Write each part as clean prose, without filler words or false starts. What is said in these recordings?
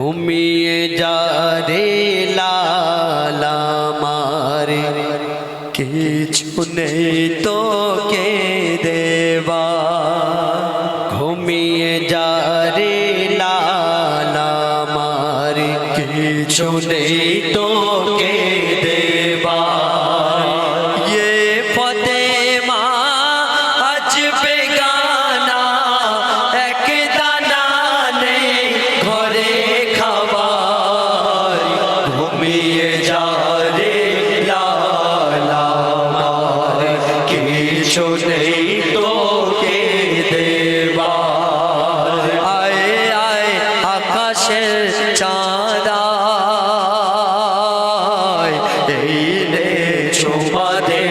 ঘুমিয়ে যা রে লালা মারে, কিছু নেই তোকে দেবা। ঘুমিয়ে যা রে লালা মারে, কিছু নেই তোকে দেবা। ये फतेमा আজ বেগানা, এক দানা নেই ঘরে খাবার। ঘুমিয়ে যা রে লালা মারে, কিছু নেই তোকে দেবা। আয় আয় আকাশের চাঁদ আয়, এই রে চুমা দে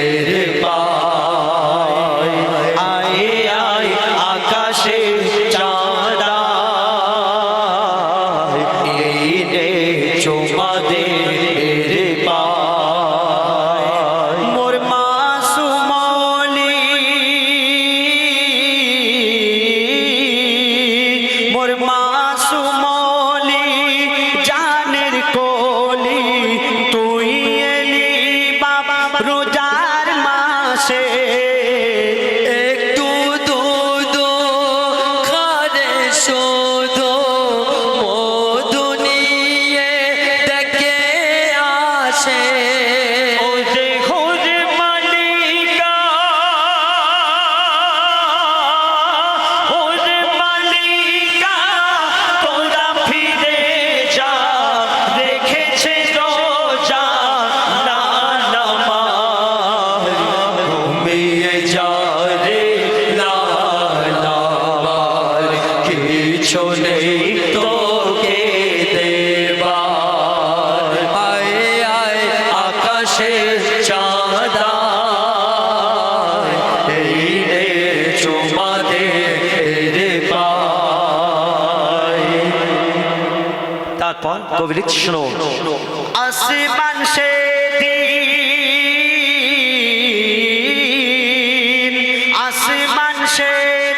এর পায়। আয় আয় আকাশের চাঁদ আয়, এই রে চুমা দে এর পায়। মোর মাসুমলি, মোর মাসুমলি জানের কোলি, তুই এলি বাবা রোজার মাসে। একটু দুধ খারে শুধু মধু নিয়ে দেখে আসে। ও যে খোঁজ মালিকা, ও যে মালিকা, তোরা ফিরে যা, রেখেছে রোজা না নামাজ। ঘুমিয়ে যা রে লালা মারে, কিছু নেই তোকে দেবা। আয় আয় আকাশের চাঁদ আয়, এই রে চুমা দে রে পায়। তারপর কবি লিখছে, শোনো। আসমান সে দিন, আসমান সে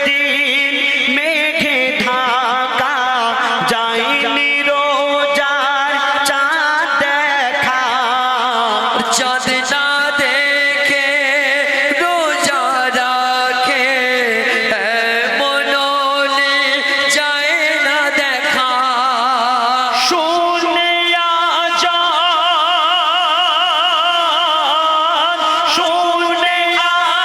দিন মেঘে ঢাকা, যায়নি রোজার চাঁদ দেখা। চাঁদ না দেখে রোজা রাখে, মনলে যায় না দেখা। শুনে আজান, শুনে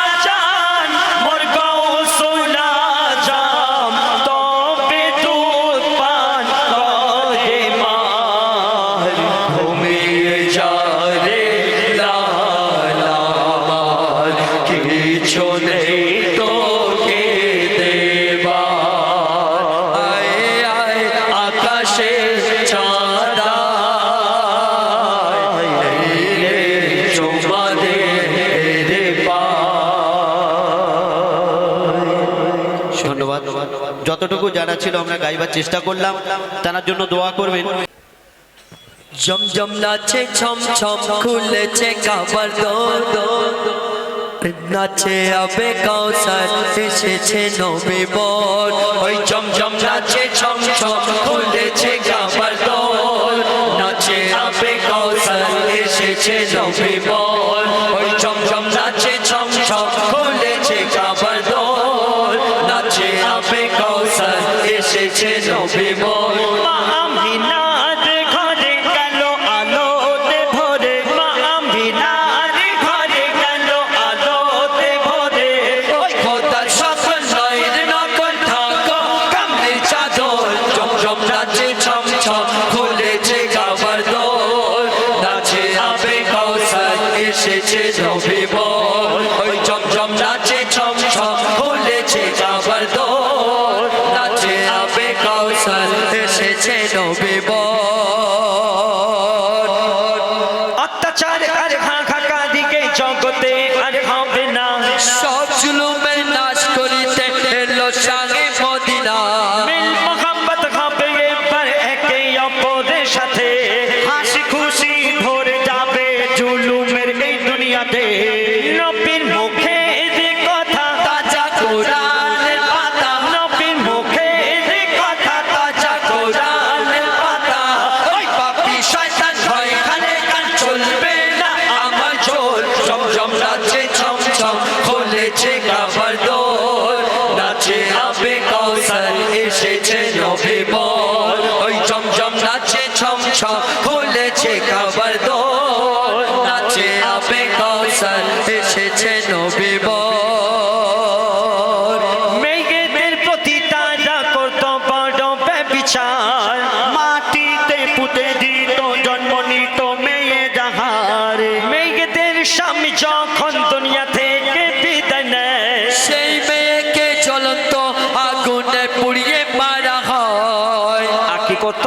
আজান, মোর গৌসুল আজম তবে দুধ পান করে মার। ঘুমিয়ে যা রে লালা মার, কিছু নেই তোকে দেবা। আয় আয় আকাশের চাঁদ আয়, এই রে চুমা দে রে পায়। ধন্যবাদ। যতটুকু জানা ছিল আমরা গাইবার চেষ্টা করলাম, তার জন্য দোয়া করবেন। জমজম নাচে ছম ছম, খুলেছে কাবার দোর, নাচে আবে কাউসার, এসেছে নবী বর। ওই জমজম নাচে ছম ছম, খুলেছে কাবার দোর, নাচে আবে কাউসার, এসেছে নবী বর। ওই জমজম নাচে ছম ছম, খুলেছে কাবার দোর, নাচে আবে কাউসার, এসেছে নবী বর। মা আমিনার ঘরে গেল আলোতে ভরে, মা আমিনার ঘরে গেল আলোতে ভরে। ওই খোদার সকল নয়ের নকল থাকো কামলি চাদর, জমজম নাচে ছম ছম, খুলেছে কাবার দোর, নাচে আবে কাউসার, এসেছে নবী বর। ওই জমজম নাচে ছম ছম, খুলেছে কাবার দোর, নাচে আবে কাউসার, এসেছে নবী বর। অত্যাচার আর হাহাকা দিকে জগতে আর হবে না, সব জুলুমের নাশ করিতে এলো সঙ্গে মদিনা। মিল মোহাম্মত হবে এবার একে অপরের সাথে, হাসি খুশি ধরে যাবে জুলুমের এই দুনিয়াতে। নবীর মুখে যে কথা তাজা কোরআনের পাতা, নবীর মুখে যে কথা তাজা কোরআনের ছম ছম খুলেছে কাবার দোর নাচে আবে কাউসার এসেছে নবী বর মেঘেদের প্রতি তারা করত বড় ব্যভিচার মাটিতে পুঁতে দিত জন্ম নিত মেয়ে যাহারে মেঘেদের স্বামী যখন দুনিয়া থেকে বিদায় নেয় সেই মেয়েকে জ্বলন্ত আগুনে পুড়িয়ে মারা হয় আর কি করত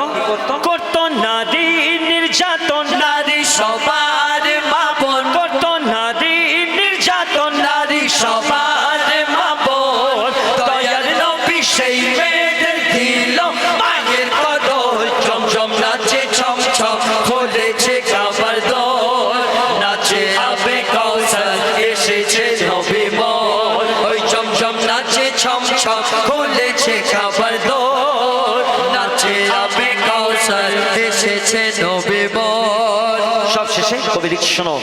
করত নারী নির্যাতন নারী সবার মা বোন করত নারী নির্যাতন নারী সবার মা বোন দয়ার নবী সেই মেয়েদের দিল মায়ের কদর জমজম নাচে ছম ছম খুলেছে কাবার দোর নাচে আবে কাউসার এসেছে নবী বর ওই জমজম নাচে ছম ছম খুলেছে কাবার দোর নাচে আবে কাউসার এসেছে নবী বর সব শেষে কবি লিখছে শোনো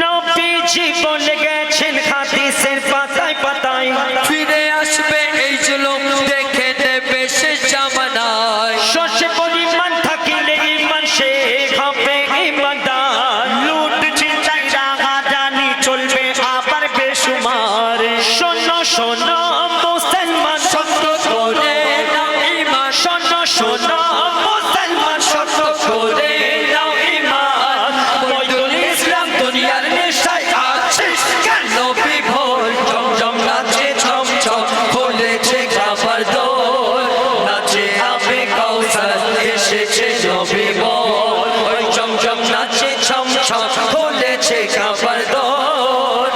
নবীজি বলে গেছেন হাদিসের পাতায় পাতায় ফিরে আসবে এই জুলুম দেখে নেবে শেষ জামানায় শস্যে পরিমাণ থাকিলে ইমান সে হবে ইমানদার লুট চিন্তাই রাগা জানি চলবে আবার বেসুমার শোনো শোনো মুসলমান সত্য করে নাও ঈমান শোনো শোনো মুসলমান সত্য করে নাও ঈমান বৈদুল ইসলাম দুনিয়ার নেশায় আছে কেন বিভোর জমজম নাচে ছম ছম খুলেছে কাবার দোর নাচে আবে কাউসার এসেছে নবী বর ওই জমজম নাচে ছম ছম খুলেছে কাবার দোর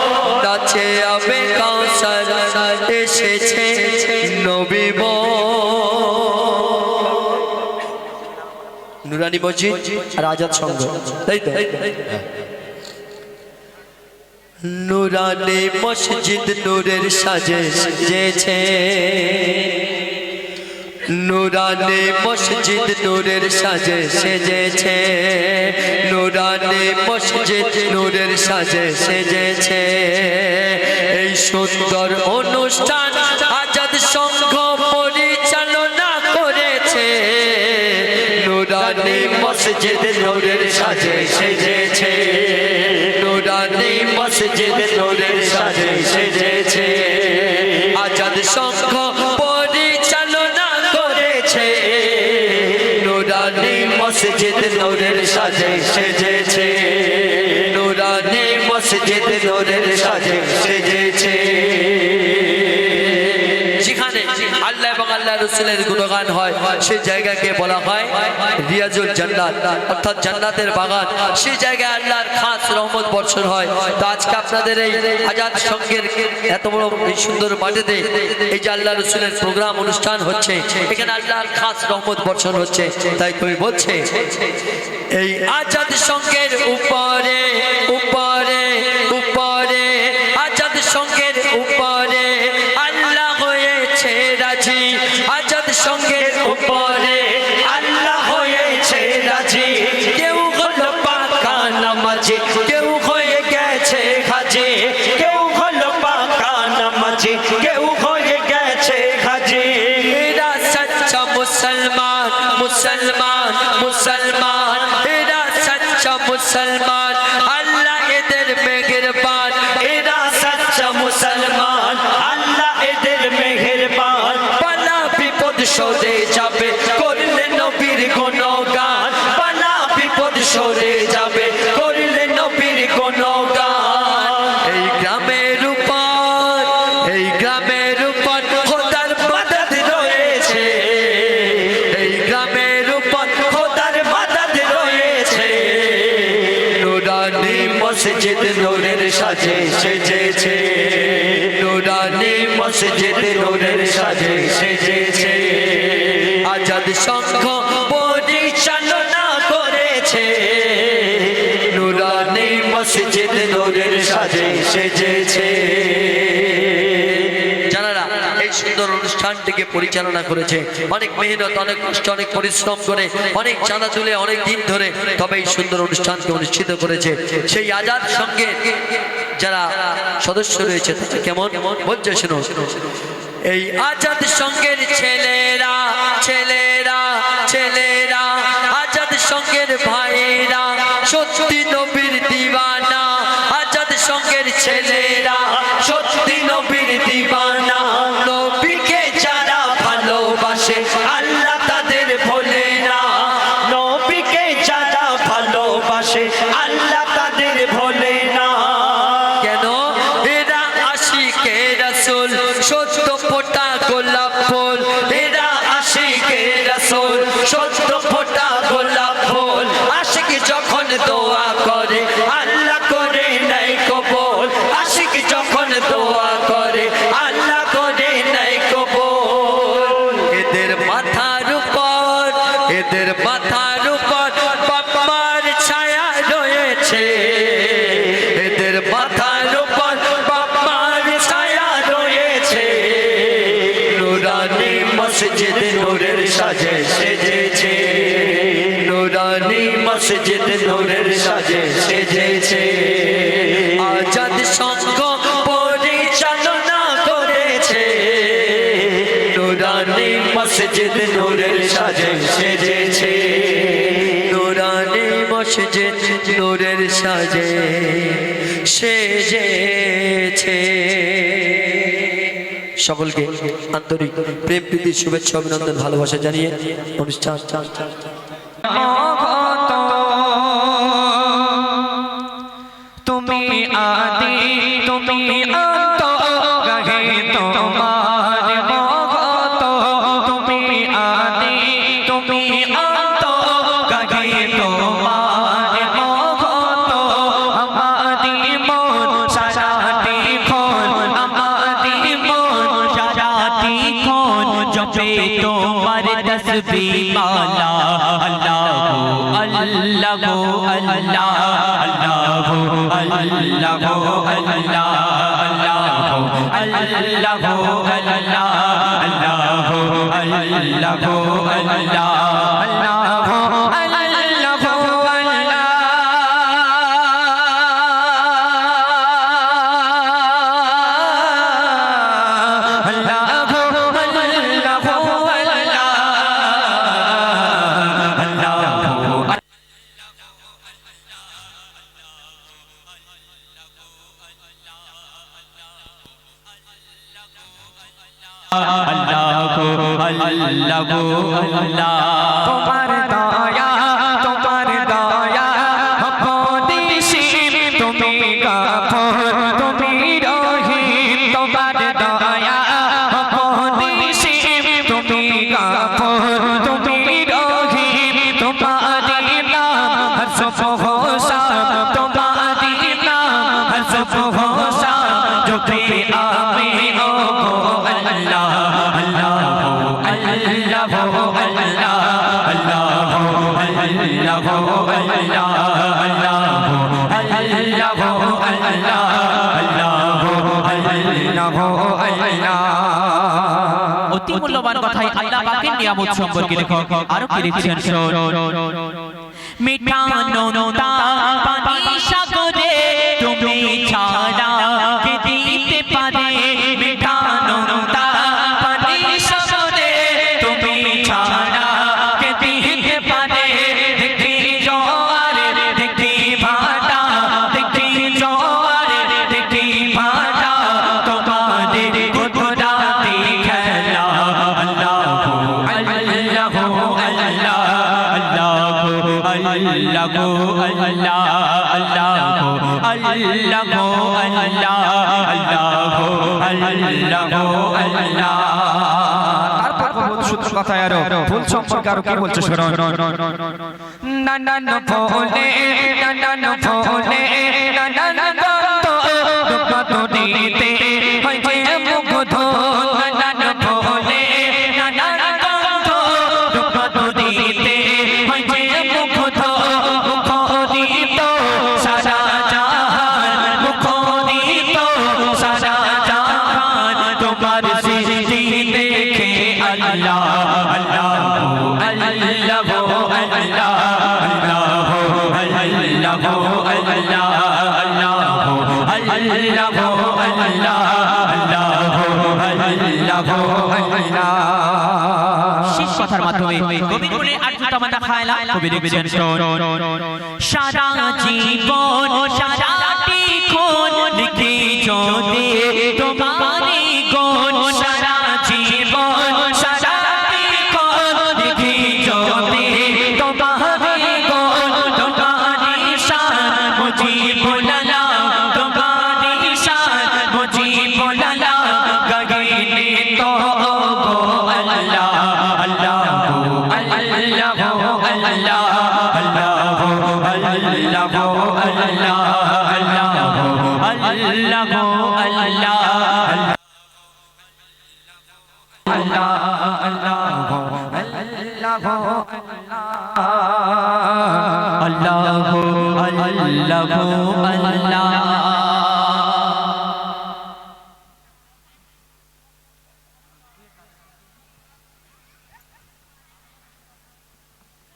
নাচে আবে কাউসার এসেছে নবী নুরানি মসজিদ আর আজাদ সংঘ তাই তো নুরানি মসজিদ নূরের সাজে সেজেছে নুরানি মসজিদ নূরের সাজে সেজেছে নুরানি মসজিদ নূরের সাজে সেজেছে এই সুন্দর অনুষ্ঠান আজাদ সংঘ পরিচালনা করেছে নুরানি মসজিদ নূরের সাজে সেজেছে নুরানি মসজিদ নূরের সাজে সেজেছে আজাদ সংঘ পরিচালনা করেছে নুরানি মসজিদ নূরের সাজে সেজেছে নুরানি মসজিদ নূরের সাজে সেজেছে যেখানে আল্লাহ এবং আল্লাহ রাসূলের গুণগান হয় সেই জায়গাকে বলা হয় রিয়াজুল জান্নাত অর্থাৎ জান্নাতের বাগান সেই জায়গায় আল্লাহর খাস রহমত বর্ষণ হয় তো আজকে আপনাদের এই আজাদ সংঘের এত বড় এই সুন্দর মাটিতে এই যে আল্লাহ রাসূলের প্রোগ্রাম অনুষ্ঠান হচ্ছে এখানে আল্লাহর খাস রহমত বর্ষণ হচ্ছে তাই কবি বলছে এই আজাদ সংঘের উপরে উপরে উপরে আজাদ সংঘের উপরে আল্লাহ হয়েছে রাজি আজাদ সংঘের উপরে আল্লাহ হয়েছে রাজি কেউ হলো পাকা নামাজি কেউ হয়ে গেছে হাজি কেউ হলো পাকা নামাজি কেউ হয়ে গেছে হাজি এরা সচ্চা মুসলমান মুসলমান মুসলমান এরা সচ্চা মুসলমান আল্লাহ এদের মেহেরবান এরা সচ্চা মুসলমান আল্লাহ এদের মেহেরবান বালা বিপদ সরে যাবে করলে নবীর গুণগান বালা বিপদ সরে যাবে করলে নবীর গুণগান এই গ্রামের উপর খোদার মাদদ রয়েছে এই গ্রামের উপর খোদার মাদদ রয়েছে নুরানি মসজিদ নূরের সাজে সেজেছে নুরানি মসজিদ নূরের সাজে সেজেছে আজাদ সংঘ পরিচালনা করেছে নুরানি মসজিদ নূরের সাজে সেজেছে জানারা এই সুন্দর অনুষ্ঠানটিকে পরিচালনা করেছে অনেক মেহনত অনেক কষ্ট অনেক পরিশ্রম করে অনেক চাঁদা তুলে অনেক দিন ধরে তবে এই সুন্দর অনুষ্ঠানকে অনুষ্ঠিত করেছে সেই আজাদ সংঘের যারা সদস্য রয়েছে তারা কেমন বলছে শুনো এই আজাদ সংঘের ছেলেরা ছেলেরা ছেলেরা আজাদ সঙ্গের ভাইয়েরা সত্যি নবীর দিওয়ানা আজাদ সঙ্গের ছেলেরা সত্যি নবীর দিওয়ানা নবীকে যারা ভালোবাসে আল্লাহ তাদের ভোলে না নবীকে যারা ভালোবাসে আল্লাহ তাদের ভোলে না কেন এরা আশিকে রাসূল সত্য ফোঁটা গোলাপ ফুল এরা আশিকে রাসূল সত্য ফোঁটা গোলাপ ফুল আশিক যখন দোয়া করে আল্লাহ করে নাই কবুল আশিক যখন দোয়া করে আল্লাহ করে নাই কবুল এদের মাথার উপর বাবার ছায়া রয়েছে এদের মাথার উপর বাবার ছায়া রয়েছে নুরানি মসজিদ নূরের সাজে সেজেছে নুরানি মসজিদ নূরের সাজে সেজেছে আজাদ সংঘ পরিচালনা করেছে নুরানি মসজিদ নূরের সাজে সেজেছে নুরানি মসজিদ নূরের সাজে সেজেছে সকলকে আন্তরিক প্রেম প্রীতি শুভেচ্ছা অভিনন্দন ভালোবাসা জানিয়ে অনুষ্ঠান তুমি আদি তুমি অন্ত রহে তোমার মগত তুমি আদি তুমি অন্ত রহে তোমার মগত আমাদি মন সারাটি খন আমাদি মন সারাটি খন জপে তোমার তসবিহ মালা আল্লাহু আল্লাহু আল্লাহ আল্লাহু আল্লাহু আল্লাহ আল্লাহু আল্লাহু আল্লাহ আল্লাহু আল্লাহু আল্লাহ আল্লাহু তোমার দয়া আপনিশি তুমি গাফর তুমি রহিম তোমার দয়া আপনিশি তুমি গাফর তুমি রহিম তোমারি নাম হর সফহসা তোমারি নাম হর সফহসা जो पे आमे हो अल्लाह अल्लाह अल्लाह अल्लाह अल्लाह অতি মূল্যবান কথাই আল্লাহ পাকের নিয়ামত সম্পর্কে লেখক আরো কি লিখছেন মিঠা নোনতা পানি সাগরে তুমি ছাড়া কে দিতে পারে মিঠা নোনতা পানি সাগরে তুমি ছাড়া কে দিতে পারে দেখি জোয়ারে দেখি ভাটা দেখি জোয়ারে দেখি ভাটা তোমাদের কুদরতি খেলা আল্লাহু আল্লাহু আল্লাহ কথা আরো ফুল সম্পর্কে আরো কি বলছে শোনো নানান ফলে নানান ফলে নানান কত দিতে হইছে মুগ্ধ নানান ফলে নানান কত দিতে হইছে মুগ্ধ মুখরিত সারা জাহান মুখরিত সারা জাহান তোমার সৃষ্টি দেখে আল্লাহ শেষ কথা কথার মাধ্যমে কবির মনে আরজু তামান্না খায়লা কবি লিখছেন সারা জীবন সারাটি ক্ষণ লিখি যদি তোমারই গুণ সারা জীবন সারাটি ক্ষণ লিখি যদি তোমারই গুণ তোমারই শান মুজিবুল্লাহ তোমারই শান মুজিবুল্লাহ গাইলে তো গো আল্লাহ আল্লাহ আল্লাহ আল্লাহ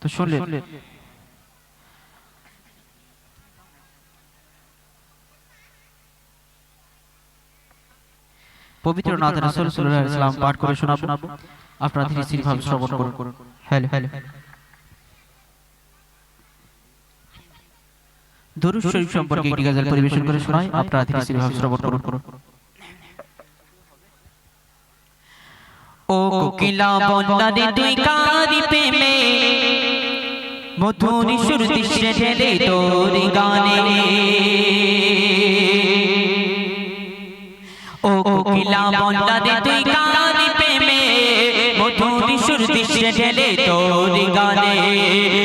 তো শুনলেন পবিত্র নাথ রাসূল সাল্লাল্লাহু আলাইহি ওয়াসাল্লাম পাঠ করে শোনাবো আপনারা ধীরে ধীরে ভাবে শ্রবণ করুন হ্যালো দরুদ শরীফ সম্পর্কে একটি গজল পরিবেশন করে শোনাই আপনারা ধীরে ধীরে ভাবে শ্রবণ করুন ও কোকিলা বন্দারে তুই কারি প্রেমে মধুর সুর দৃশ্যে ঢেলে তোর গানে ও কোকিলা বন্দারে তুই কারি প্রেমে মধুর সুর দৃশ্যে ঢেলে তোর গানে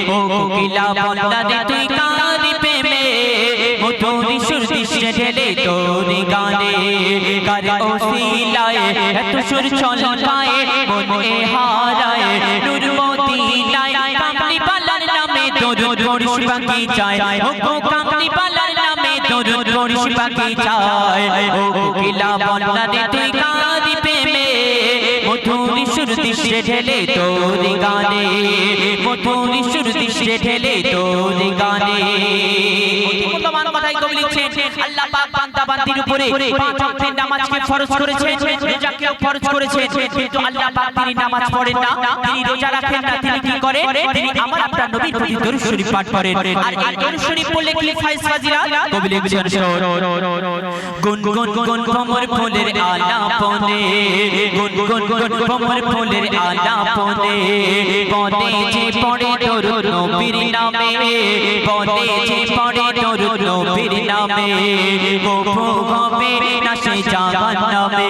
ও কোকিলা বন্দারে তুই কারি প্রেমে মধুর সুর দৃশ্যে ঢেলে তোর গানে কারে ওসিলায় এত সুর ছলকায় মনে হারায় নূর মদিনায় কামলি পালার নামে দরুদ পড়িস বাকি চায় ও কামলি পালার নামে দরুদ পড়িস বাকি চায় ও কোকিলা বন্দারে তুই কারি প্রেমে মধুর সুর দৃশ্যে ঢেলে তোর গানে মধুর সুর দৃশ্যে ঢেলে তোর গানে মূল্যবান কথাই কবি লিখছেন আল্লাহ পাক বান্দা বান্দির উপরে পাঁচ ওয়াক্তের নামাজকে ফরজ করেছেন রোজাকেও ফরজ করেছেন কিন্তু আল্লাহ পাক তিনি নামাজ পড়েন না তিনি রোজা রাখেন না তিনি কি করে তিনি আমার আপনার নবীর প্রতি দরুদ শরীফ পাঠ করেন আর এই দরুদ শরীফ পড়লে কি ফায়েজ ফাজিলাত কবি লিখছেন গুন গুন গুন ভমর ফুলের আলাপনে গুন গুন গুন ভমর ফুলের আলাপনে বনে যে পড়ে দরুদ নবীর নামে বনে যে পড়ে দরুদ নবীর নামে কবু হবে না সে জাহান্নামে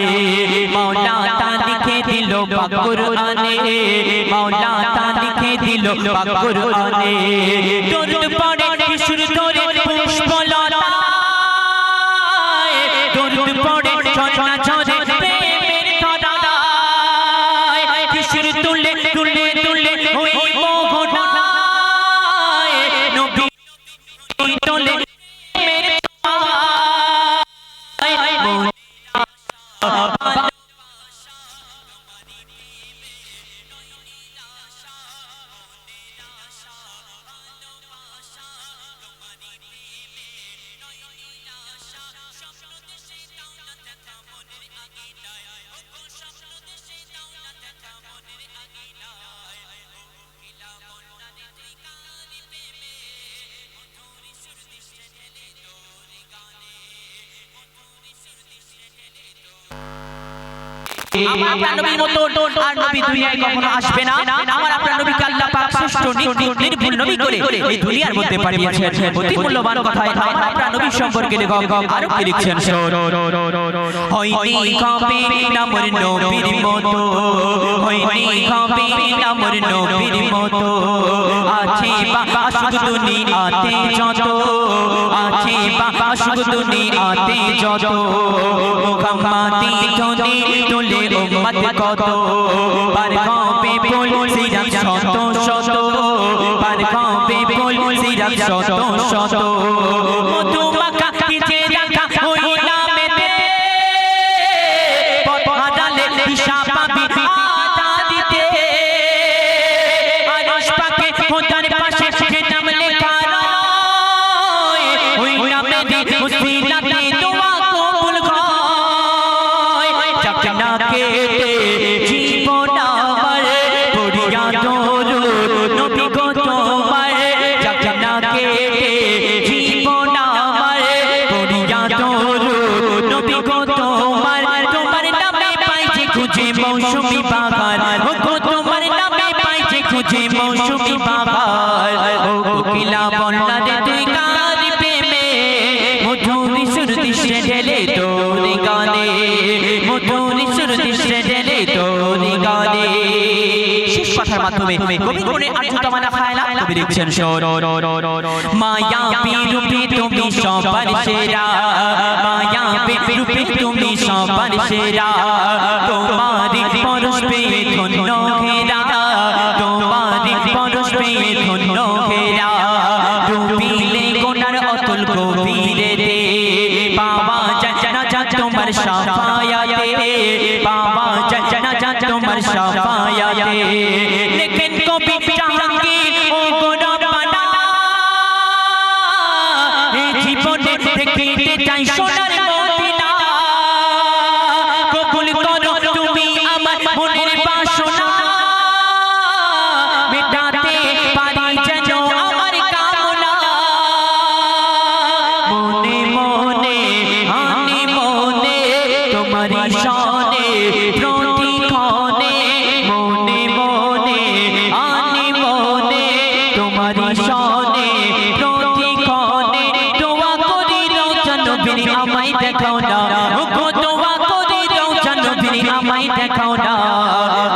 মাওলা তা লিখে দিল পাক কুরআনে মাওলা তা লিখে দিল পাক কুরআনে দরুদ পড়ে কিশোর ধরে পুষ্পলতায় দরুদ পড়ে ঝরনা ঝরে প্রেমের ধারায় কিশোর তুলে তুলে তুলে ওই মোহনায় নবী তোলে আমার আপনার নবীর মতো আর নবী দুনিয়ায় কখনো আসবে না আমার আপনার নবীকে আল্লাহ পাক শ্রেষ্ঠ নির্ভুল নবী করে এই দুনিয়ার মধ্যে পাঠিয়েছেন অতি মূল্যবান কথায় আমার আপনার নবী সম্পর্কে লেখক আরো কি লিখছেন হয়নি কবে নামর নবীর মতো হয়নি কবে নামর নবীর মতো আছে বাসুক দুনিয়াতে যত আছে বাসুক দুনিয়াতে যত মুহাম্মাদি ধ্বনি তোলে উম্মত কত পার কবে বল সিরাত শত শত পার কবে বল সিরাত শত শত মধু মাখা কিছে রাখা ওই নামেতে পথ হারালে দিশা পাবি আদা দিতে আরশ পাকে খোদার পাশে সে নাম লেখা রয় ওই নামে দি উসিলাতে দোয়া কবুল হয় চাকনা কেটে জীবন আমার পড়িয়া বাবার ও কোকিলা বন্যা রে তুই কার প্রেমে মধুর সুর দৃশ্যে ঢেলে তোর গানে মধুর সুর দৃশ্যে ঢেলে তোর গানে শেষ কথার মাধ্যমে কবি কোনে আর্যতা মানা খায়লা কবি লিখছেন মায়া রূপে তুমি সবার সেরা মায়া রূপে তুমি সবার সেরা তোমারি পরশ পেয়ে ধন্য ঘেরা তোমারি পরশ পেয়ে ধন্য ঘেরা ডুবিলে গোনার অতুল গভীরে দে পাওয়া যায় না যা তোমার সাফায়াতে পাওয়া যায় না যা তোমার সাফায়াতে লেখেন কবি জাহাঙ্গীর ও গোরবানা এই জীবনে দেখিতে চাই সোনার মদিনা কবুল করো তুমি আমার মনের বাসনা মেটাতে পারি যেন আমার কামনা মনে মনে আনি মনে তোমারি সনে প্রতিক্ষণে মনে মনে আনি মনে তোমারি সনে প্রতিক্ষণে দোয়া করি রওজানবীর আমায় দেখাও না ও দোয়া করি রওজানবীর আমায় দেখাও না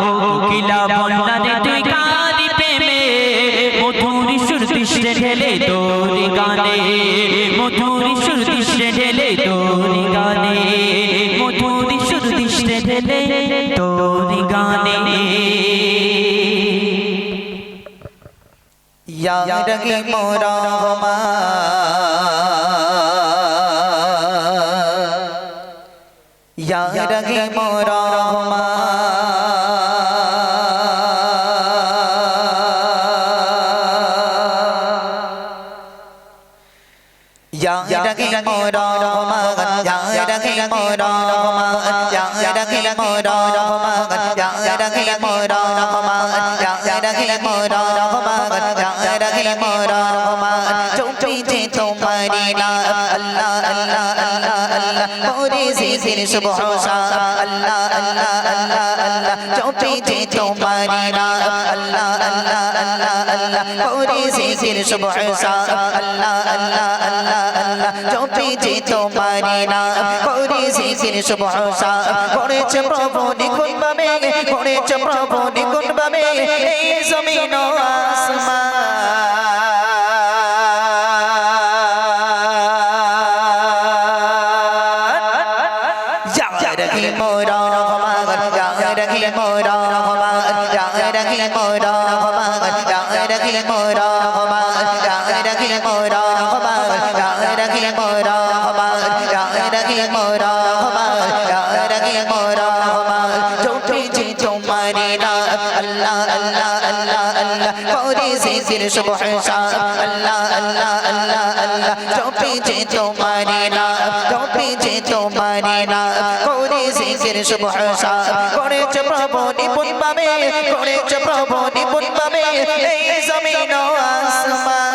ও কোকিলা বন্যা রে তুই কার প্রেমে মধুর সুর দৃশ্যে ঢেলে তোর গানে মধুর সুর দৃশ্যে ঢেলে তোর গানে মধুর সুর দৃশ্যে ঢেলে তোর গানে या रगे मोरा हमा या रगे मोरा हमा या रगे मोरा हमा या रगे मोरा हमा या रगे मोरा हमा या रगे मोरा हमा या रगे मोरा हमा या रगे मोरा हमा चुपी जे तुम्हारी ना अल्लाह अल्लाह अल्लाह अल्लाह मोरे जिक्र सुबह सा अल्लाह अल्लाह अल्लाह अल्लाह चुपी जे तुम्हारी ना अल्लाह अल्लाह अल्लाह अल्लाह मोरे जिक्र सुबह सा अल्लाह अल्लाह अल्लाह अल्लाह चुपी जे तुम्हारी ना मोरे जिक्र सुबह सा করেছে প্রভু নিগুণ ভাবে করেছে প্রভু নিগুণ ভাবে এই জমিন ও আসমান या रखे मोरा हमा या रखे मोरा हमा या रखे मोरा हमा या रखे मोरा हमा या रखे मोरा हमा या रखे मोरा हमा या रखे मोरा हमा या रखे मोरा हमा जो पीछे तुम्हारी ना अल्लाह अल्लाह अल्लाह अल्लाह कोरी जिक्र सुबह सा अल्लाह अल्लाह अल्लाह अल्लाह जो पीछे तुम्हारी ना जो पीछे तुम्हारी ना कोरी जिक्र सुबह सा করেছে প্রভু নিপুণ ভাবে করেছে প্রভু নিপুণ ভাবে এই জমিন ও আসমান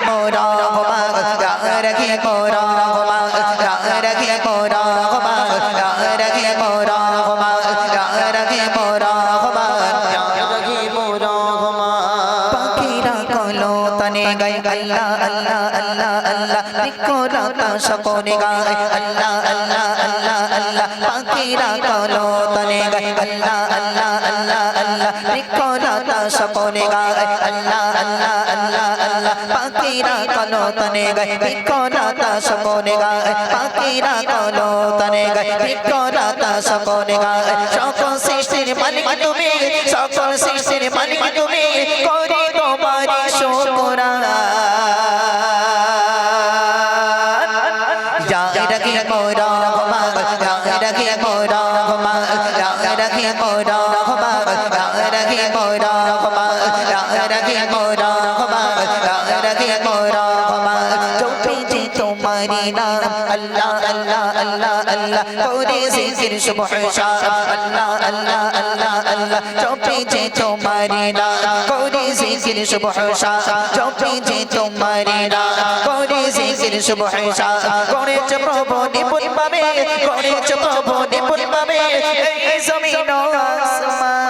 মোরা হমা রগে মোরা হমা রগে মোরা হমা রগে মোরা হমা রগে মোরা হমা রগে মোরা হমা পাখিরা কলো তনে গায় আল্লাহ আল্লাহ আল্লাহ আল্লাহ নিকোরা তা সকনে গায় আল্লাহ আল্লাহ আল্লাহ আল্লাহ পাখিরা কলো তনে গায় আল্লাহ আল্লাহ আল্লাহ আল্লাহ নিকোরা তা সকনে গায় আল্লাহ আল্লাহ আল্লাহ আল্লাহ পাখিরা কলো তনে গায় নিকোরা তা সকনে গায় পাখিরা কলো তনে গায় নিকোরা তা সকনে গায় সকল সৃষ্টির মালিক তুমি সকল সৃষ্টির মালিক তুমি করি তোমারি শুকরান या रखे मोरा हमा या रखे मोरा हमा या रखे मोरा हमा या रखे मोरा हमा या रखे मोरा हमा या रखे मोरा हमा जो पीछे तुम्हारी नाम अल्लाह अल्लाह अल्लाह अल्लाह कोरे जिक्र सुबह सा अल्लाह अल्लाह अल्लाह अल्लाह जो पीछे तुम्हारी नाम कोरे जिक्र सुबह सा जो पीछे तुम्हारी नाम कोरे जिक्र सुबह सा করেছে প্রভু নিপুণ ভাবে করেছে প্রভু নিপুণ ভাবে এই জমিন ও আসমান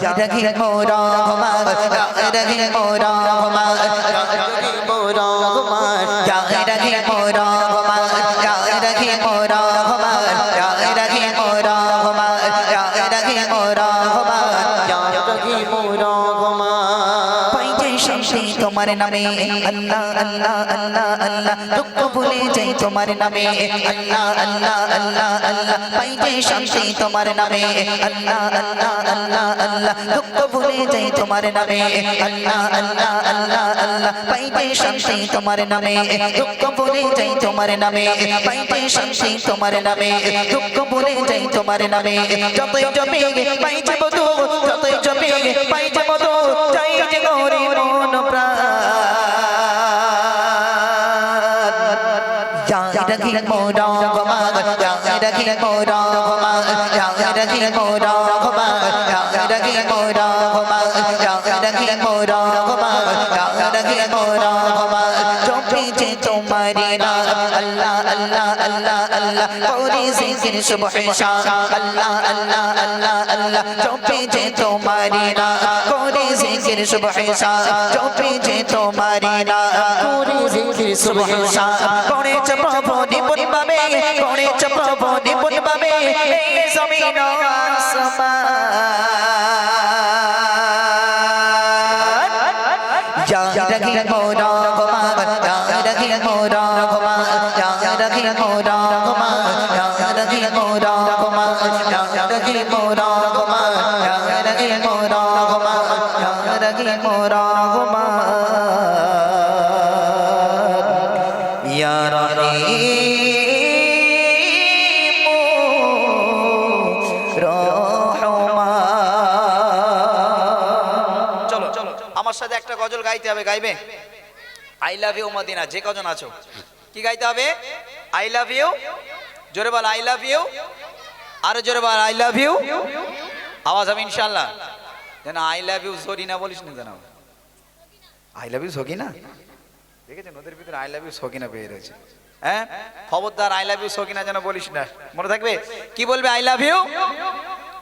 या रखी मोरा हमार या रखी मोरा हमार या रखी मोरा हमार या रखी मोरा हमार या रखी मोरा हमार या रखी मोरा हमार या रखी मोरा हमार या रखी मोरा हमार पाइजे शक्ति तुम्हारे नामे अल्लाह अल्लाह अल्लाह अल्लाह दुख भूले जाए तुम्हारे नामे अल्लाह अल्लाह अल्लाह अल्लाह पाइजे शक्ति तुम्हारे नामे अल्लाह अल्लाह अल्लाह अल्लाह दुख भूले जाए तुम्हारे नामे अल्लाह अल्लाह अल्लाह अल्लाह पाइजे शक्ति तुम्हारे नामे दुख भूले जाए तुम्हारे नामे पाइजे शक्ति तुम्हारे नामे दुख भूले जाए तुम्हारे नामे जतई जपे पाइजे बदो जतई जपे पाइजे बदो जाई जे गौरी मन प्राण या रखी मोरा हमार या रखी मोरा हमार या रखी मोरा हमार या रखी मोरा हमार या रखी मोरा हमार या रखी मोरा हमार जो पीछे तुम्हारे नाम अल्लाह अल्लाह अल्लाह अल्लाह पूरी जिक्र सुबह शाम अल्लाह अल्लाह अल्लाह अल्लाह जो पीछे तुम्हारे नाम पूरी जिक्र सुबह शाम जो पीछे तुम्हारे नाम पूरी जिक्र सुबह शाम कोने च प्रभु निपुण बाबे कोने च प्रभु निपुण बाबे ए जमीन आसमान या रखी मोरा हमार या रखी मोरा हमार या रखी मोरा हमार या रखी मोरा हमार या रखी मोरा हमार या रखी मोरा हमार या रखी मोरा हमार या চলো আমার সাথে একটা গজল গাইতে হবে, গাইবে? I love you Madina. যে কজন আছো কি গাইতে হবে? I love you. জোরে বল আই লাভ ইউ, আরো জোরে বল আই লাভ ইউ। আওয়াজ হবে ইনশাআল্লাহ। যেন আই লাভ ইউ সরি না বলিস না, যেন আই লাভ ইউ সকিনা। দেখেছেন ওদের ভিতরে আই লাভ ইউ সকিনা পেয়ে রয়েছে। হ্যাঁ, খবরদার আই লাভ ইউ সকিনা যেন বলিস না, মনে থাকবে। কি বলবে? I love you.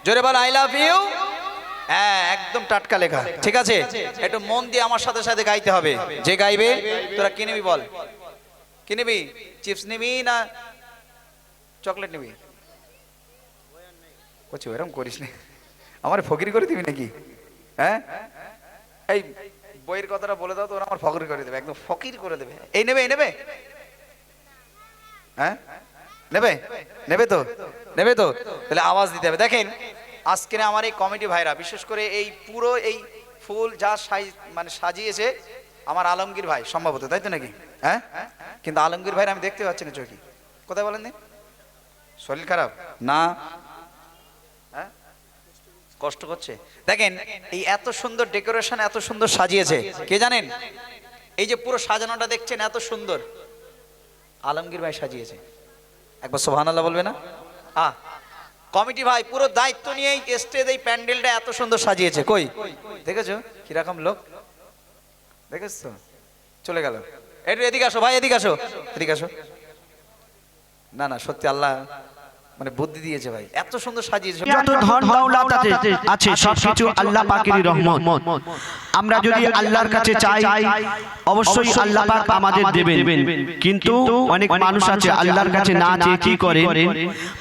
জোরে বল আই লাভ ইউ। হ্যাঁ, একদম টাটকা লেখা, ঠিক আছে? একটু মন দিয়ে আমার সাথে সাথে গাইতে হবে। যে গাইবে তোরা কি নিবি বল? কি নিবি? চিপস নিবি না চকলেট নিবি? বলছি ওরকম করিস না, আমার ফকির করে দিবি নাকি? হ্যাঁ, এই বইয়ের কথাটা বলে দাও তো, ওরা আমার ফকির করে দেবে, একদম ফকির করে দেবে। এই নেবে, এই নেবে? হ্যাঁ নেবে, নেবে তো, নেবে তো? তাহলে আওয়াজ দিতে হবে। দেখেন আজকে আমার এই কমিটি ভাইরা, বিশেষ করে এই পুরো এই ফুল যা মানে সাজিয়েছে আমার আলমগীর ভাই সম্ভবত, তাই তো নাকি? হ্যাঁ, কিন্তু আলমগীর ভাইরা আমি দেখতে পাচ্ছি না চোখে। কোথায় বলেন? শরীর খারাপ না? হ্যাঁ, কষ্ট করছে। দেখেন এই এত সুন্দর ডেকোরেশন, এত সুন্দর সাজিয়েছে, কে জানেন? এই যে পুরো সাজানোটা দেখছেন এত সুন্দর, আলমগীর ভাই সাজিয়েছে। একবার সুবহানাল্লাহ বলবে না? কমিটি ভাই পুরো দায়িত্ব নিয়ে এই স্টেজ, এই প্যান্ডেলটা এত সুন্দর সাজিয়েছে। কই দেখেছো কিরকম লোক? দেখেছো? চলে গেল। একটু এদিকে আসো ভাই, এদিকে আসো, এদিকে আসো। না না, সত্যি আল্লাহ মানে বুদ্ধি দিয়েছে ভাই, এত সুন্দর সাজিয়েছে। যত ধন দৌলত আছে সবকিছু আল্লাহ পাকেরই রহমত। আমরা যদি আল্লাহর কাছে চাই অবশ্যই আল্লাহ পাক আমাদের দেবেন, কিন্তু অনেক মানুষ আছে আল্লাহর কাছে না চেয়ে কি করে,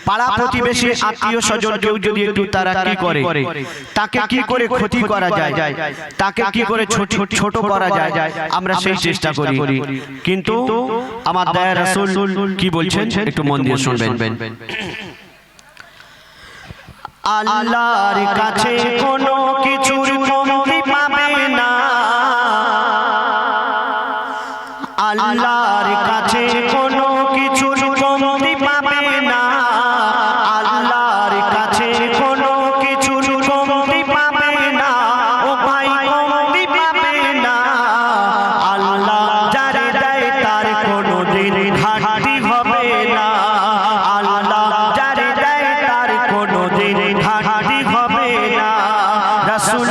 পাড়া প্রতিবেশী আত্মীয় স্বজন কেউ যদি একটু তারা কি করে, তাকে কি করে ক্ষতি করা যায়, তাকে কি করে ছোট করা যায়, আমরা সেই চেষ্টা করি। কিন্তু আমার দয়া রাসূল কি বলছেন একটু মন দিয়ে শুনবেন। আল্লাহর কাছে কোনো কিছুর কমতি পাবে না, আল্লাহর কাছে কোনো কিছুর কমতি পাবে না, আল্লাহর কাছে কোনো কিছুর কমতি পাবে না, ও ভাই কমতি পাবে না। আল্লাহ যারে দেয় তার কোনো দিন ঘাটতি হবে না, আল্লাহ যারে দেয় তার কোনো দিন ঘাটতি হবে না। রাসূল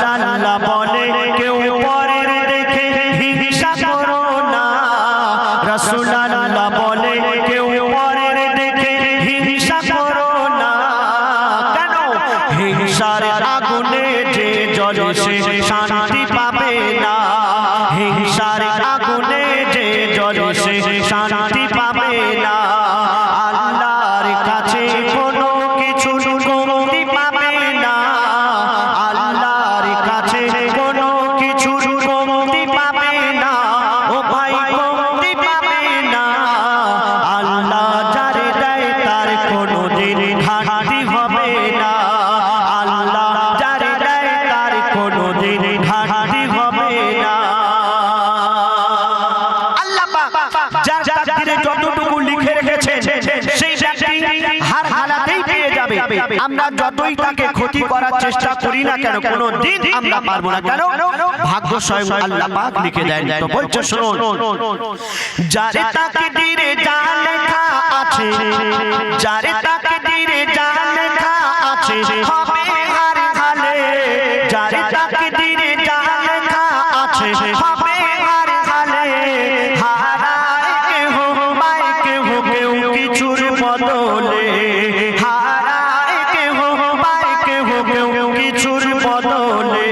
আমরা যতই তাকে ক্ষতি করার চেষ্টা করি না কেন কোনো দিন আমরা পারবো না। কেন? ভাগ্য স্বয়ং আল্লাহ পাক লিখে দেন। তো বলছে শুনুন, যার তাকদীরে যা লেখা আছে, যার তাকদীরে যা লেখা আছে হবে হার হালে, যার তাকদীরে যা লেখা আছে হবে হার হালে, হারায় কেহ পায় কেহ কেউ কিছুর বদলে, হারায় কেহ পায় কেহ কেউ কিছুর বদলে,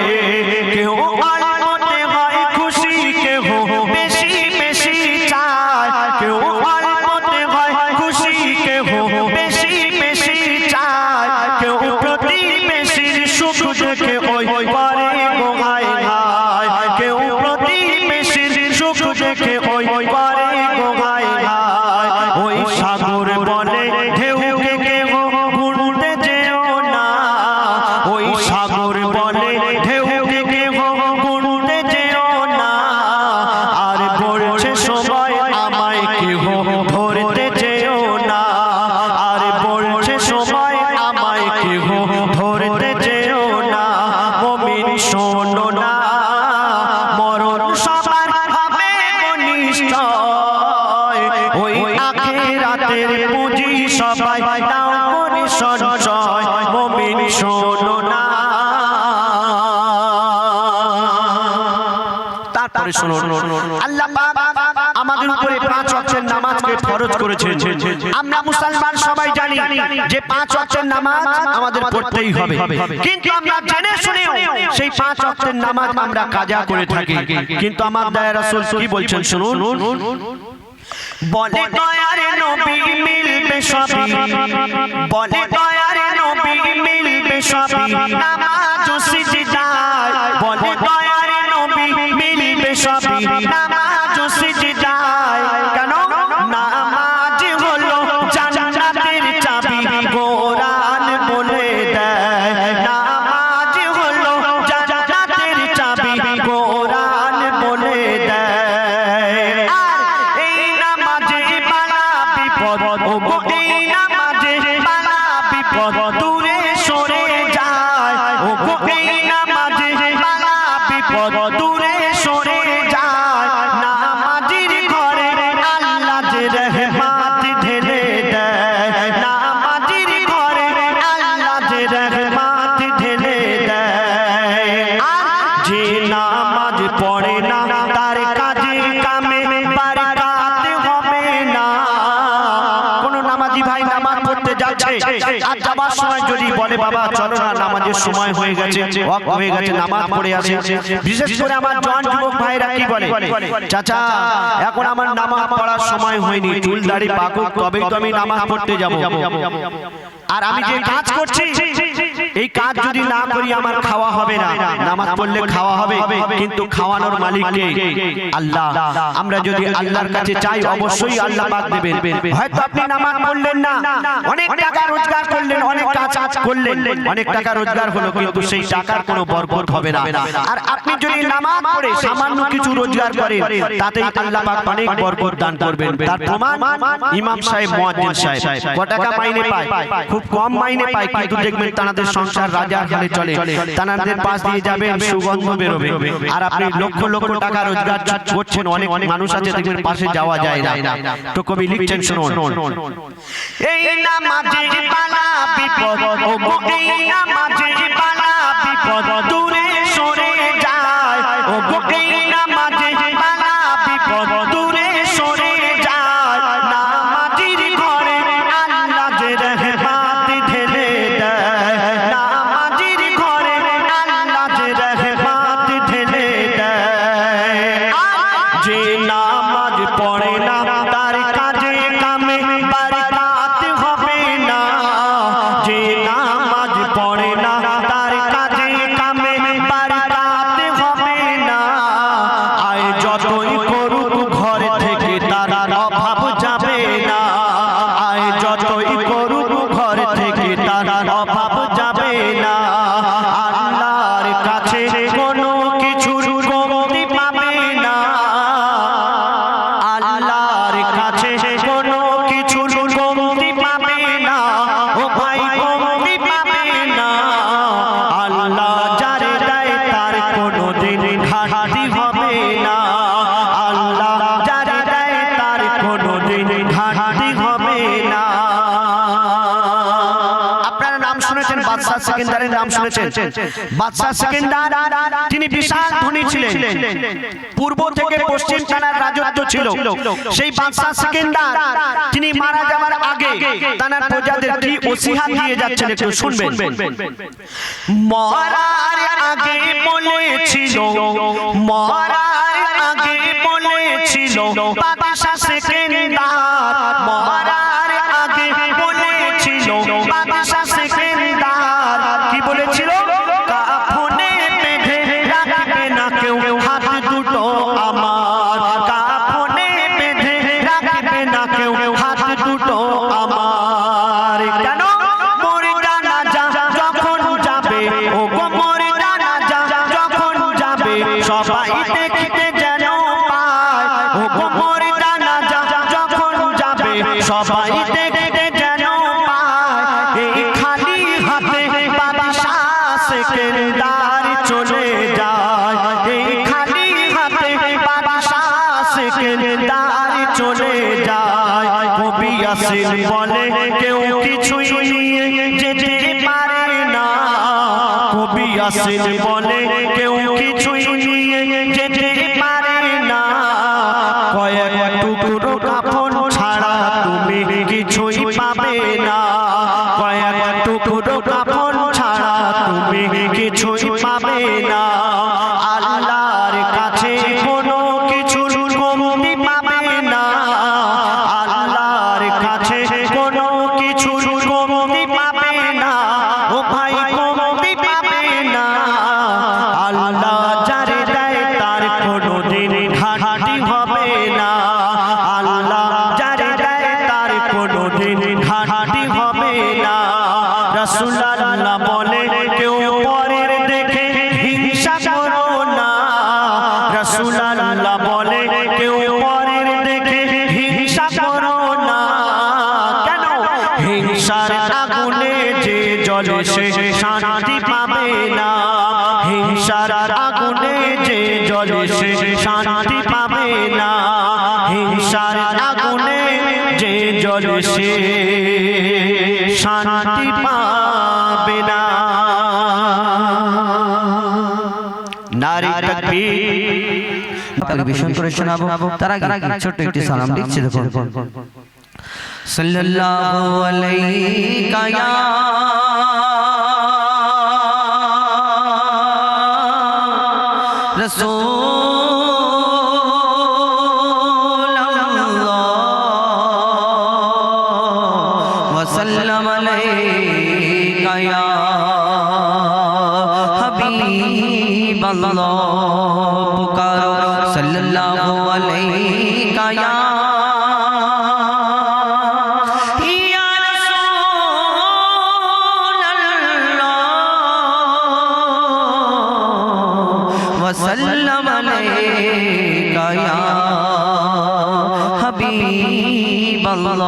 কেউ অল্পতে হয় খুশি কেহ বেশি বেশি চায়, কেউ অল্পতে হয় খুশি কেহ বেশি বেশি চায়, কেউ প্রতিবেশীর সুখ দেখে ওই করে গো হায় হায়, কেউ প্রতিবেশীর সুখ দেখে ওই করে গো হায় হায়, ওই সাগর বলে ঢেউকে কেহ গুনতে যেও না, ওই সাগর বলে ঢেউকে কেহ গুনতে যেও না, আর পড়ছে সময় আমায় কেহ ধরতে যেও না, আর পড়ছে সময় আমায় কেহ ধরতে যেও না, মুমিন শোনো না মরণ সবার হবে নিশ্চয়, ওই আখিরাতের পুঁজি সবাই দাও করে সঞ্চয়, মুমিন শোনো না। তারপরে শুনুন, আল্লাহ পাক আমাদের উপরে 5 ওয়াক্তের নামাজকে ফরজ করেছেন। আমরা মুসলমান সবাই জানি যে 5 ওয়াক্তের নামাজ আমাদের পড়তেই হবে, কিন্তু আমরা জেনে শুনেও সেই 5 ওয়াক্তের নামাজ আমরা কাজা করে থাকি। কিন্তু আমার দয়ার রাসূল কি বলছেন শুনুন, বলে দয়ার নবী মিলবে সবই, বলে দয়ার নবী মিলবে সবই নামাজ ও সিজদায়, বলে দয়ার নবী মিলবে সবই নামাজ ও সিজদায়, কেন? নামাজ হলো জান্নাতের চাবি কোরআন বলে দেয়, নামাজ হলো জান্নাতের চাবি কোরআন বলে দেয়, আর এই নামাজে বালা বিপদ, ওগো এই নামাজে বালা বিপদ দূরে সরে যায়, ওগো এই নামাজে বালা বিপদ দূরে সরে যায়, নামাজির ঘরে আল্লাহ যে রহমত ঢেলে দেয়, নামাজির ঘরে আল্লাহ যে রহমত ঢেলে দেয়, আর যে নামাজ পড়ে না তার কাজে কামে বারকাত হবে না। কোন নামাজি ভাই নামাজ পড়তে যাচ্ছে আর যাবার সময় যদি বলে বাবা চলো না নামাজের সময় হয়ে গেছে, ওয়াক্ত হয়ে গেছে, নামাজ পড়ে আসে, বিশেষ করে আমার জওয়ান যুবক ভাইরা কি বলে, চাচা এখন আমার নামাজ পড়ার সময় হয়নি, চুল দাড়ি পাকুক তবেই তো আমি নামাজ পড়তে যাব, আর আমি যে কাজ করছি এই কাজ যদি না করি আমার খাওয়া হবে না। নামাজ পড়লে খাওয়া হবে, কিন্তু খাওয়ানোর মালিক কে? আল্লাহ। আমরা যদি আল্লাহর কাছে চাই অবশ্যই আল্লাহ পাক দেবেন। হয়তো আপনি নামাজ পড়লেন না, অনেক টাকা রোজগার করলেন, অনেক কাজ করলেন, অনেক টাকা রোজগার হলো, কিন্তু সেই টাকার কোনো বরকত হবে না। আর আপনি যদি নামাজ পড়ে সামান্য কিছু রোজগার করেন তাতেই আল্লাহ পাক অনেক বরকত দান করবেন। তার প্রমাণ ইমাম সাহেব, মুয়াজ্জিন সাহেব কত টাকা মাইনে পায়? খুব কম মাইনে পায়, কিন্তু দেখবেন তাদের সংসার রাজার হালে চলে, তাদের পাশ দিয়ে যাবেন সুগন্ধ বেরোবে। আর আপনি লক্ষ লক্ষ টাকা রোজগার করছেন, অনেক মানুষ আছে দেখবেন পাশে যাওয়া যায় না। তো কবি লিখছেন শুনুন, এই নামাজে বালা বিপদ, ওগো এই নামাজে বালা বিপদ দূরে সরে যায়, ওগো এই নামাজে বালা বিপদ দূরে সরে যায়, নামাজির ঘরে আল্লাহ যে রহমত ঢেলে দেয়, নামাজির ঘরে আল্লাহ যে রহমত ঢেলে দেয়, যে নামাজ পড়ে না তার কাজে কামে বারকাত হবে না, যে নামাজ পড়ে না তার কাজে কামে বারকাত হবে না, সেকেন্দারের নাম শুনেছেন? বাদশাহ সেকেন্দার তিনি বিশাল ধনী ছিলেন, পূর্ব থেকে পশ্চিম তার রাজত্ব ছিল। সেই বাদশাহ সেকেন্দার তিনি মারা যাবার আগে তার প্রজাদের কি ওসিহাত দিয়ে যাচ্ছেন, একটু শুনবেন। মরার আগে বলেছিল, মরার আগে বলেছিল বাদশাহ সেকেন্দার, মরার আগে বলেছিল বাদশাহ সেকেন্দার, কি বলেছিল? কাফনে বেঁধে রাখবে না কেউ হাত দুটো আমার, কাফনে বেঁধে রাখবে না কেউ হাত দুটো আমার। কেন? মরে জানা যা যখন যাবে, ও গো মরে জানা যা যখন যাবে, সবাই দেখতে যেন পায়, ও গো মরে জানা যা যখন যাবে, সবাই দেখতে যেন পায়। এই খালি হাতে বাদশাহ সেকেন্দার চলে যায়, এই খালি হাতে বাদশাহ সেকেন্দার চলে যায়। কবি আসিল বলে কেউ কিছুই নিয়ে যেতে পারে না, কবি আসিল বলে কেউ কিছুই নিয়ে যেতে পারে না, কয়েক টুকরো কাফন ছাড়া তুমি কিছুই পাবে না, কয়েক টুকরো কাফন ছাড়া তুমি কিছুই পাবে না। আল্লাহর কাছে কোনো কিছুর কমতি পাবে না, আল্লাহর কাছে কোনো কিছুর কমতি পাবে না, ও ভাই কমতি পাবে না। আল্লাহ যারে দেয় তার কোনোদিন ঘাটতি হবে না, আল্লাহ যারে দেয় তার কোনোদিন ঘাটতি হবে না। রাসূলুল্লাহ বলে কেউ পরের দেখে হিংসা করো না, রাসূলুল্লাহ বলে কেউ পরের দেখে হিংসা করো না। কেন? হিংসার আগুনে যে জ্বলে সে শান্তি পাবে না, হিংসার আগুনে যে জ্বলে সে শান্তি পাবে না, হিংসার আগুনে যে জ্বলে সে শান্তি পাবে না। নারী তাকবীর পরিবেশন করে শোনাবো, তার আগে ছোট্ট একটি সালাম দিচ্ছি। দেখুন, সাল্লাল্লাহু আলাইকা ইয়া রাসূলুল্লাহ ওয়া সাল্লাম আলাইকা ইয়া হাবিবাল্লাহ, পুকারো সাল্লাল্লাহু আলাইকা ইয়া وسلم عليك يا حبيب الله,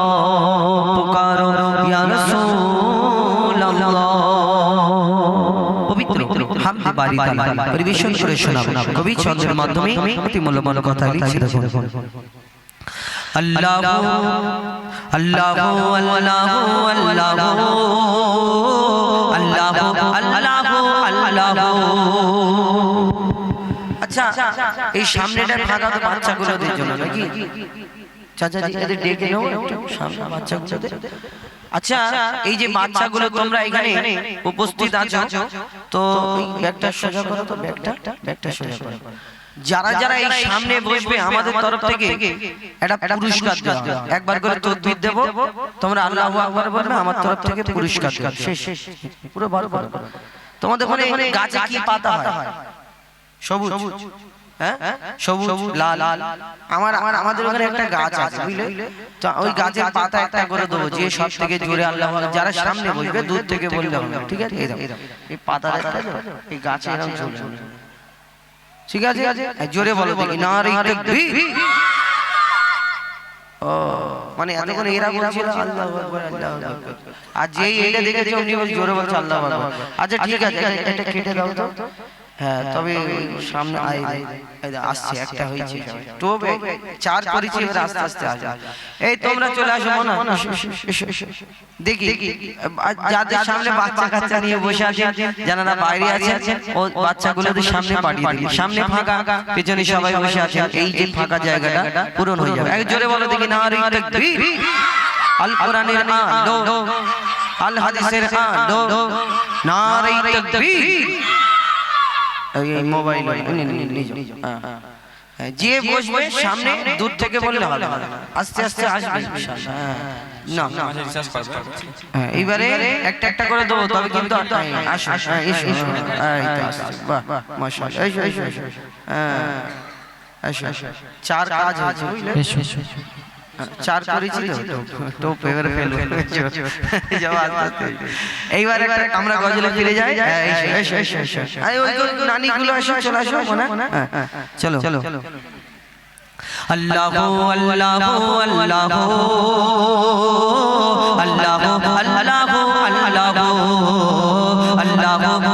पुकारो या रसूल अल्लाह। পবিত্র হামদ বারি তাআলা পরিবেশন করে শোনাবো কবি ছন্দের মাধ্যমে অতি মূল্যবান কথা লিখছি। দেখুন, আল্লাহু আল্লাহু আল্লাহু আল্লাহু আল্লাহু আল্লাহু। আচ্ছা, এই সামনেটা ফাঁকা তো বাচ্চাগুলোদের জন্য নাকি? চাচা জি এদের ডেকে নাও একটু সামনে বাচ্চাগুলোদের। আচ্ছা, এই যে বাচ্চাগুলো তোমরা এখানে উপস্থিত আছো, তো ব্যাগটা সোজা করো, তো ব্যাগটা সোজা করো। যারা যারা এই সামনে বসবে আমাদের তরফ থেকে একটা পুরস্কার দেওয়া, একবার করে তাকবীর দেব, তোমরা আল্লাহু আকবার বলবে, আমার তরফ থেকে পুরস্কার দেব। শেষ পুরো ভালো করো। তোমাদের ওখানে গাছে কি পাতা হয়? সবুজ, হ্যাঁ সবুজ লাল। আমাদের ওখানে একটা গাছ আছে, বুঝলে? তো ওই গাছের পাতা একটা করে দেবো, যে সব থেকে জোরে আল্লাহু আকবার, যারা সামনে বসবে দূর থেকে বললে হবে, ঠিক আছে? এই পাতা দেখতে এই গাছে এরকম চলছে, ঠিক আছে? জোরে বলো দেখি, নারে তাকবীর। ও মানে এতক্ষণ এরা বলছিল আল্লাহু আকবার আল্লাহু আকবার, আর যেই এটা দেখেছে উনি বল জোরে বলছে আল্লাহু আকবার। আচ্ছা ঠিক আছে, এটা কেটে দাও তো, হ্যাঁ তবে সামনে আসছে একটা হয়েছে টোবে চার করেছি এবার আস্তে আস্তে আসবে এই তোমরা চলে আসো মনে দেখি যাদের সামনে বাচ্চা কাচ্চা নিয়ে বসে আছে যারা বাইরে আছে ও বাচ্চাগুলোদের সামনে পাঠিয়ে দিই সামনে ফাঁকা পেছনে সবাই বসে আছে এই যে ফাঁকা জায়গাটা পূরণ হয়ে যাবে এক জোরে বলো দেখি নারী তাকবীর আল কোরআনের আলো আল হাদিসের আলো নারী তাকবীর এই মোবাইল যে বসবে সামনে দূর থেকে বললে ভালো আস্তে আস্তে আসবে না এইবারে একটা একটা করে দেবো তবে কিন্তু চার কাজ হয়েছে চার করেছি তো এবারে ফেলবো এইবার আমরা গজলে ফিরে যাই নানিগুলো আসো চলে আসো চলো চলো আল্লাহু আল্লাহু আল্লাহু আল্লাহু আল্লাহু আল্লাহু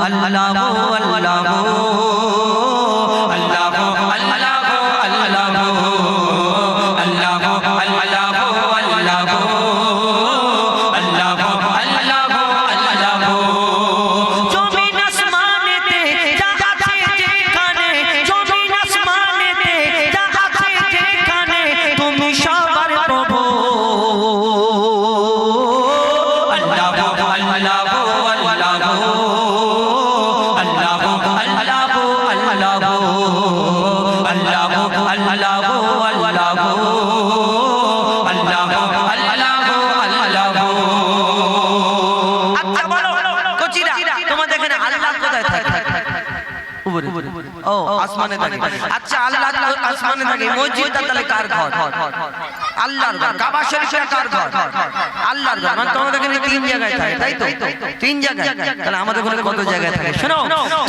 আল্লাহু আল্লাহু আসমানে থাকে আচ্ছা আল্লাহ আসমানে থাকে মসজিদটা তাহলে কার ঘর আল্লাহর ঘর কাবা শরীফের কার ঘর আল্লাহর ঘর মানে তোমাদের এখানে তিন জায়গায় থাকে তাই তো তিন জায়গায় তাহলে আমাদের ওখানে কত জায়গায় থাকে শোনো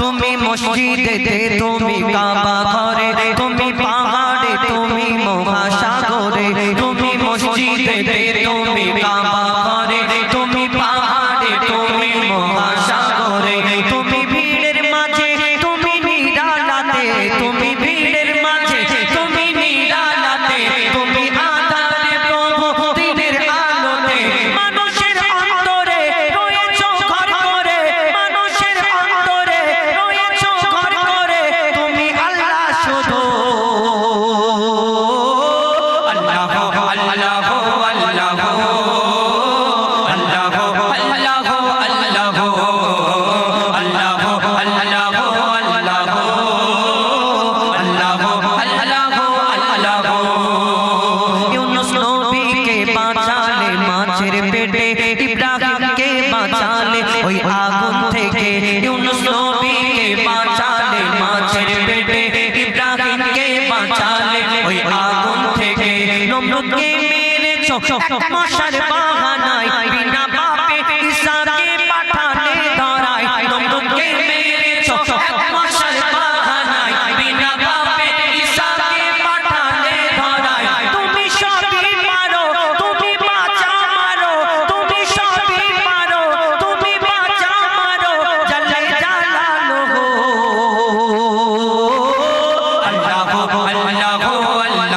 তুমি মসজিদেতে তুমি কাবা ঘরে তুমি পাহাড়ে তুমি মহাসাগরে তুমি মসজিদেতে তুমি কাবা ঘরে তুমি পাহাড়ে তুমি মহাসাগরে তুমি ভিড়ের মাঝে তুমি নিরালাতে তুমি ভিড়ের মাঝে তুমি নিরালাতে তুমি আধারে প্রভু দিনের আলোতে মানুষের অন্তরে রয়েছো ঘর করে মানুষের অন্তরে রয়েছো ঘর করে তুমি আল্লাহ শুধু আল্লাহু আল্লাহু আল্লাহু ইব্রাহিমকে বাঁচালে ওই আগুন থেকে ইউনুস নবীকে বাঁচালে মাছের পেটে ইব্রাহিমকে বাঁচালে ওই আগুন থেকে নমরুদকে মেরেছো এক মশার বাহানায় বিনা পাপে ঈসাকে পাঠালে ধরায় নমরুদকে মেরেছো এক মশার বাহানায় বিনা পাপে ঈসাকে পাঠালে ধরায় তুমি সবই পারো তুমি বাঁচা মারো তুমি সবই পারো তুমি বাঁচা মারো জাল্লে জালালুহু আল্লাহু আল্লাহু আল্লাহু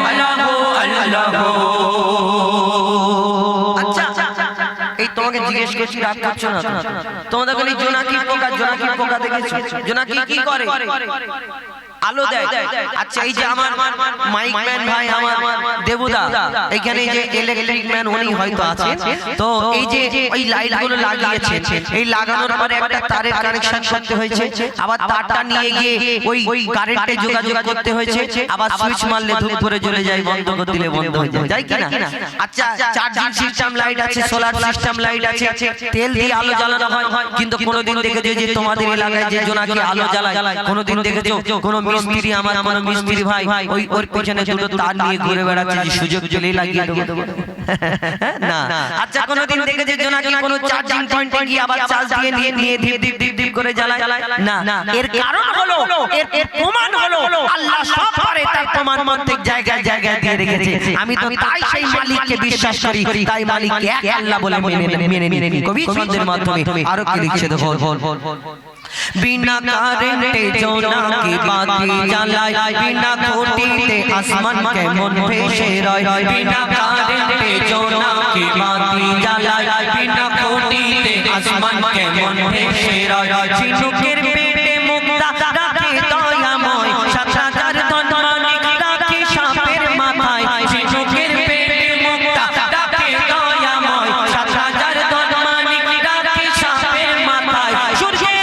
আল্লাহু আল্লাহু তোমাকে জিজ্ঞেস করছি রাত করছো না তোমাদের ওখানে জোনাকি পোকা দেখেছো জোনাকি কি করে আলো দেয় আচ্ছা এই যে আমার মাইক ম্যান ভাই আমার দেবুদা এখানে যে ইলেকট্রিক ম্যান উনি হয়তো আছে তো এই যে ওই লাইট গুলো লাগিয়েছে এই লাগানোর পরে একটা তারের কানেকশন করতে হয়েছে আবার তারটা নিয়ে গিয়ে ওই কারেন্টে যোগাযোগ করতে হয়েছে আবার সুইচ মারলে ধূপ করে জ্বলে যায় বন্ধ করে দিলে বন্ধ হয়ে যায় কিনা আচ্ছা চার্জিং সিস্টেম লাইট আছে সোলার সিস্টেম লাইট আছে তেল দিয়ে আলো জ্বালানো হয় কিন্তু কোনোদিন দেখেছো যে তোমাদের এলাকায় যে জোনাকি আলো জ্বালায় কোনোদিন দেখেছো কোনো মিস্ত্রি, আমার কোন মিস্ত্রি ভাই ওই ওর পিছনে দুটো তার নিয়ে ঘুরে বেড়াচ্ছে, যে সুযোগ পেলেই লাগিয়ে দেবো। না, আচ্ছা কোনদিন দেখেছে জোনাকি কোন চার্জিং পয়েন্টে গিয়ে আবার চার্জ দিয়ে নিয়ে ধীপ ধীপ ধীপ ধীপ করে জ্বালায়? না, এর কারণ হলো, এর প্রমাণ হলো আল্লাহ সব পারে, তার প্রমাণ প্রত্যেক জায়গায় জায়গায় দিয়ে রেখেছে। আমি তো তাই সেই মালিককে বিশ্বাস করি, তাই মালিককে এক আল্লাহ বলে মেনে নিই। কবি ছন্দের মাধ্যমে আরো কি লিখছে দেখো, बिना कारेंटे जोनाकी बाती जलाय, बिना खोटीते आसमान के मन भेसे रय, बिना कारेंटे जोनाकी बाती जलाय, बिना खोटीते आसमान के मन भेसे रय, झिनुकेर पेटे मुक्ता राखे दयामय, ৭০০০ ধনমানিক রাখে সাপের মাথায়, झिनुकेर पेटे मुक्ता राखे दयामय, ৭০০০ ধনমানিক রাখে সাপের মাথায়, সূর্যের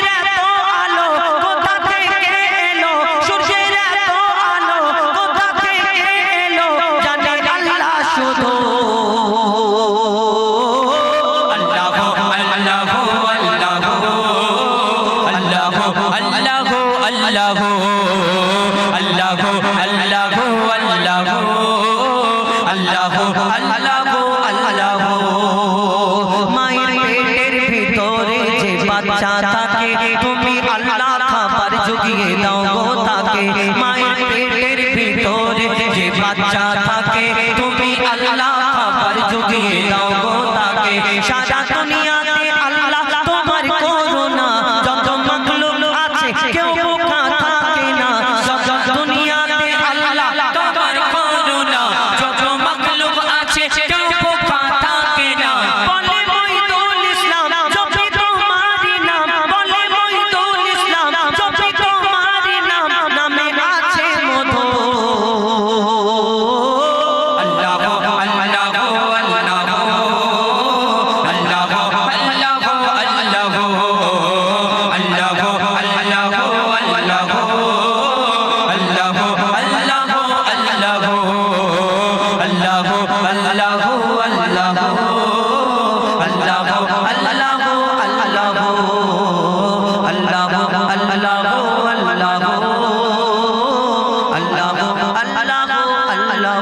মায়ের পেটের ভিতরে যে বাচ্চা থাকে, তুমি আল্লাহ খাবার জুগিয়ে দাও গো তাকে। মায়ের পেটের ভিতরে যে বাচ্চা থাকে, তুমি আল্লাহ খাবার জুগিয়ে দাও গো তাকে। সারা দুনিয়াতে আল্লাহ তোমার করুণা, যত মাখলুক আছে কেউ বোকা থাকে না। সারা দুনিয়াতে আল্লাহ তোমার করুণা, যত মাখলুক আছে কেউ বোকা থাকে না। বলে মঈদুল ইসলাম জপি তোমারি নাম, বলে মঈদুল ইসলাম জপি তোমারি নাম, নামে আছে মধু। আল্লাহ আল্লাহ আল্লাহ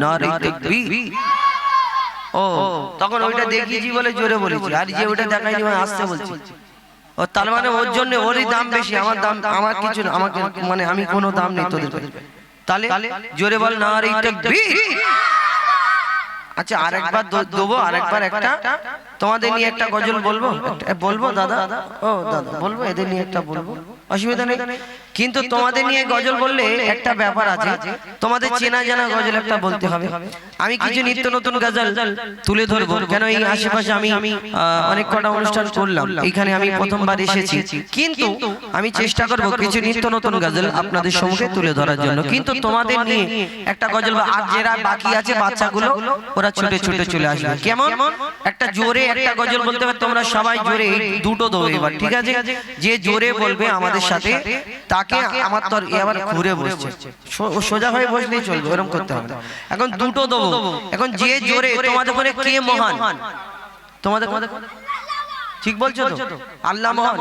নারে তাকবীর। ও তখন ওইটা দেখিয়েছি বলে জোরে বলেছি, আর যে ওইটা দেখাইনি মানে আসতে বলছি। ও তার মানে ওর জন্য ওরই দাম বেশি, আমার দাম আমার কিছু না, আমাকে মানে আমি কোনো দাম নেই তোদের কাছে। তাহলে জোরে বল নারে তাকবীর। আচ্ছা আরেকবার দেবো, আরেকবার একটা তোমাদের নিয়ে একটা গজল বলবো, বলবো দাদা? ও দাদা বলবো, এদের নিয়ে একটা বলবো, অসুবিধা নেই। কিন্তু তোমাদের নিয়ে গজল বললে একটা ব্যাপার আছে, তোমাদের চেনা জানা গজল একটা বলতে হবে। আমি কিছু নিত্য নতুন গজল তুলে ধরবো, কেন এই আশেপাশে আমি অনেক কটা অনুষ্ঠান করলাম, এখানে আমি প্রথমবার এসেছি, কিন্তু আমি চেষ্টা করবো কিছু নিত্য নতুন গজল আপনাদের সম্মুখে তুলে ধরার জন্য। কিন্তু তোমাদের নিয়ে একটা গজল, আর যারা বাকি আছে বাচ্চাগুলো ওরা ছুটে ছুটে চলে আসবে। কেমন একটা জোরে একটা গজল বলতে হবে, তোমরা সবাই জোরে দুটো দেবো এবার, ঠিক আছে? যে জোরে বলবে আমাদের সাথে তাকে, আমার তো এবার ঘুরে বসছে, সোজা হয়ে বসলেই চলবে, এরকম করতে হবে। এখন দুটো দেবো, এখন যে জোরে, তোমাদের মনে কে মহান? তোমাদের ঠিক বলছো তো? আল্লাহ মহান।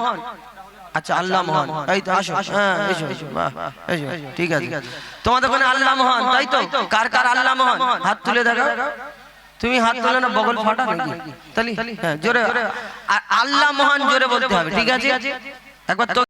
আচ্ছা আল্লাহ মহান, এই তো আসো, হ্যাঁ এসো এসো, বাহ এসো, ঠিক আছে। তোমাদের মনে আল্লাহ মহান, তাই তো? কার কার আল্লাহ মহান হাত তুলে দেখাও। তুমি হাত তোলো না, বগল ফাটা নাকি? তাহলে হ্যাঁ জোরে, আল্লাহ মহান জোরে বলতে হবে, ঠিক আছে? একবার তো